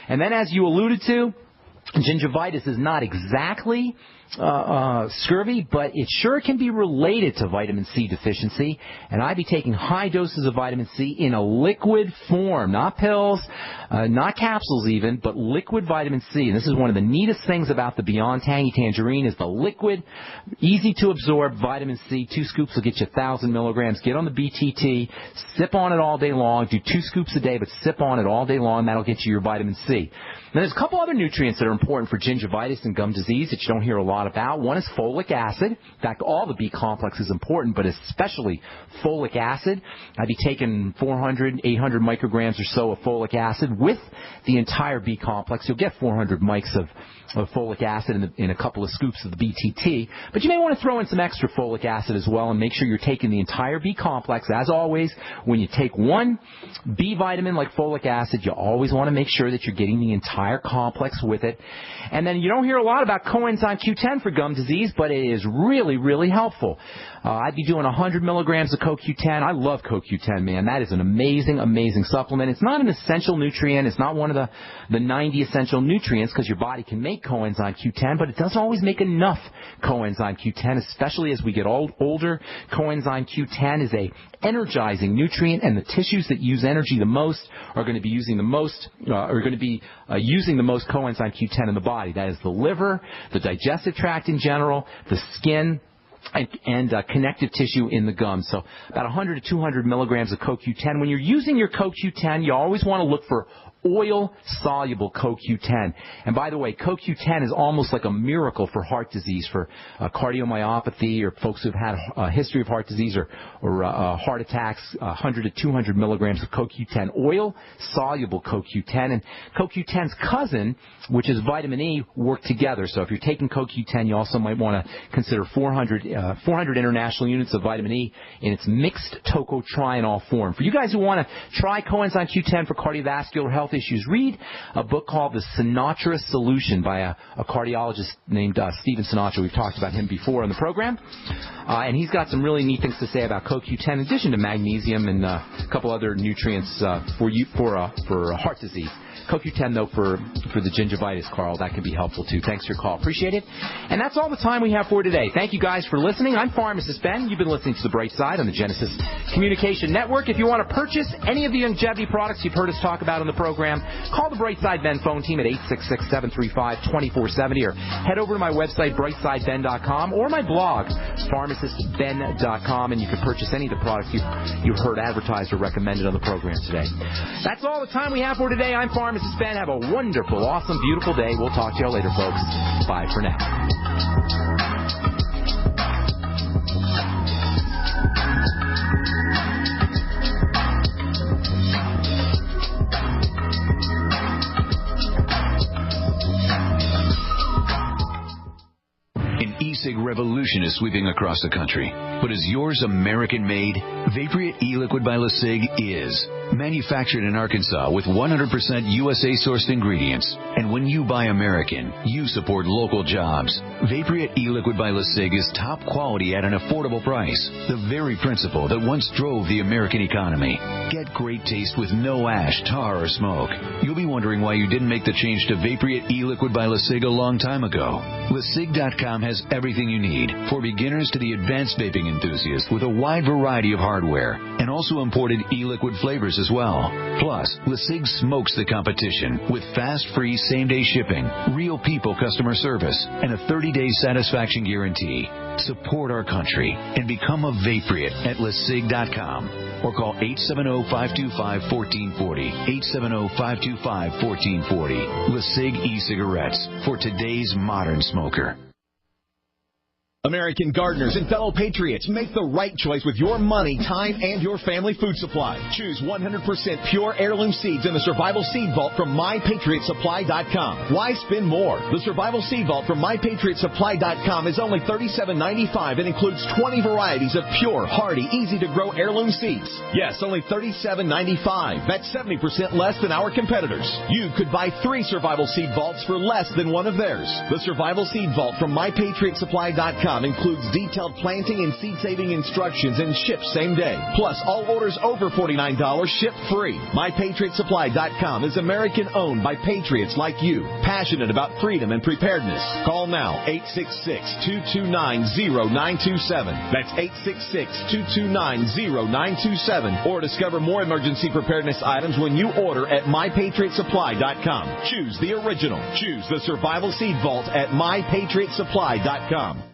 And then, as you alluded to, Gingivitis is not exactly scurvy, but it sure can be related to vitamin C deficiency. And I'd be taking high doses of vitamin C in a liquid form, not pills, not capsules even, but liquid vitamin C. And this is one of the neatest things about the Beyond Tangy Tangerine is the liquid, easy to absorb vitamin C. 2 scoops will get you 1,000 milligrams. Get on the BTT, sip on it all day long. Do 2 scoops a day, but sip on it all day long. That'll get you your vitamin C. Now, there's a couple other nutrients that are important for gingivitis and gum disease that you don't hear a lot about. One is folic acid. In fact, all the B complex is important, but especially folic acid. I'd be taking 400, 800 micrograms or so of folic acid with the entire B complex. You'll get 400 mics of folic acid in a couple of scoops of the BTT. But you may want to throw in some extra folic acid as well and make sure you're taking the entire B complex. As always, when you take one B vitamin like folic acid, you always want to make sure that you're getting the entire complex with it. And then you don't hear a lot about coenzyme Q10 for gum disease, but it is really, really helpful. I'd be doing 100 milligrams of CoQ10. I love CoQ10, man. That is an amazing, amazing supplement. It's not an essential nutrient. It's not one of the 90 essential nutrients because your body can make coenzyme Q10, but it doesn't always make enough coenzyme Q10, especially as we get older. Coenzyme Q10 is a energizing nutrient, and the tissues that use energy the most are going to be using the most using the most coenzyme Q10 in the body. That is the liver, the digestive tract in general, the skin, and connective tissue in the gums. So about 100 to 200 milligrams of CoQ10. When you're using your CoQ10, you always want to look for oil-soluble CoQ10. And by the way, CoQ10 is almost like a miracle for heart disease, for cardiomyopathy, or folks who've had a history of heart disease or heart attacks. 100 to 200 milligrams of CoQ10, oil-soluble CoQ10. And CoQ10's cousin, which is vitamin E, work together. So if you're taking CoQ10, you also might want to consider 400 international units of vitamin E in its mixed tocotrienol form. For you guys who want to try coenzyme Q10 for cardiovascular health issues, read a book called The Sinatra Solution by a cardiologist named Stephen Sinatra. We've talked about him before on the program. And he's got some really neat things to say about CoQ10 in addition to magnesium and a couple other nutrients for heart disease. CoQ10, though, for the gingivitis, Carl, that can be helpful, too. Thanks for your call. Appreciate it. And that's all the time we have for today. Thank you guys for listening. I'm Pharmacist Ben. You've been listening to The Bright Side on the Genesis Communication Network. If you want to purchase any of the longevity products you've heard us talk about on the program, call the Bright Side Ben phone team at 866-735-2470 or head over to my website, brightsideben.com, or my blog, pharmacistben.com, and you can purchase any of the products you've heard advertised or recommended on the program today. That's all the time we have for today. I'm Pharmacist Ben. Have a wonderful, awesome, beautiful day. We'll talk to you all later, folks. Bye for now. E-cig revolution is sweeping across the country. But is yours American-made? Vaporeate e-liquid by LeSig is. Manufactured in Arkansas with 100% USA-sourced ingredients. And when you buy American, you support local jobs. Vaporeate e-liquid by LeSig is top quality at an affordable price. The very principle that once drove the American economy. Get great taste with no ash, tar, or smoke. You'll be wondering why you didn't make the change to Vaporeate e-liquid by LeSig a long time ago. LeSig.com has everything you need, for beginners to the advanced vaping enthusiast, with a wide variety of hardware, and also imported e-liquid flavors as well. Plus, LeSig smokes the competition with fast, free, same-day shipping, real people customer service, and a 30-day satisfaction guarantee. Support our country and become a Vaporeate at LeSig.com. Or call 870-525-1440. 870-525-1440. LeSig e-cigarettes for today's modern smoker. American gardeners and fellow patriots, make the right choice with your money, time, and your family food supply. Choose 100% pure heirloom seeds in the Survival Seed Vault from MyPatriotSupply.com. Why spend more? The Survival Seed Vault from MyPatriotSupply.com is only $37.95 and includes 20 varieties of pure, hardy, easy-to-grow heirloom seeds. Yes, only $37.95. That's 70% less than our competitors. You could buy 3 Survival Seed Vaults for less than one of theirs. The Survival Seed Vault from MyPatriotSupply.com MyPatriotSupply.com includes detailed planting and seed-saving instructions and ships same day. Plus, all orders over $49 ship free. MyPatriotSupply.com is American-owned by patriots like you, passionate about freedom and preparedness. Call now, 866-229-0927. That's 866-229-0927. Or discover more emergency preparedness items when you order at MyPatriotSupply.com. Choose the original. Choose the Survival Seed Vault at MyPatriotSupply.com.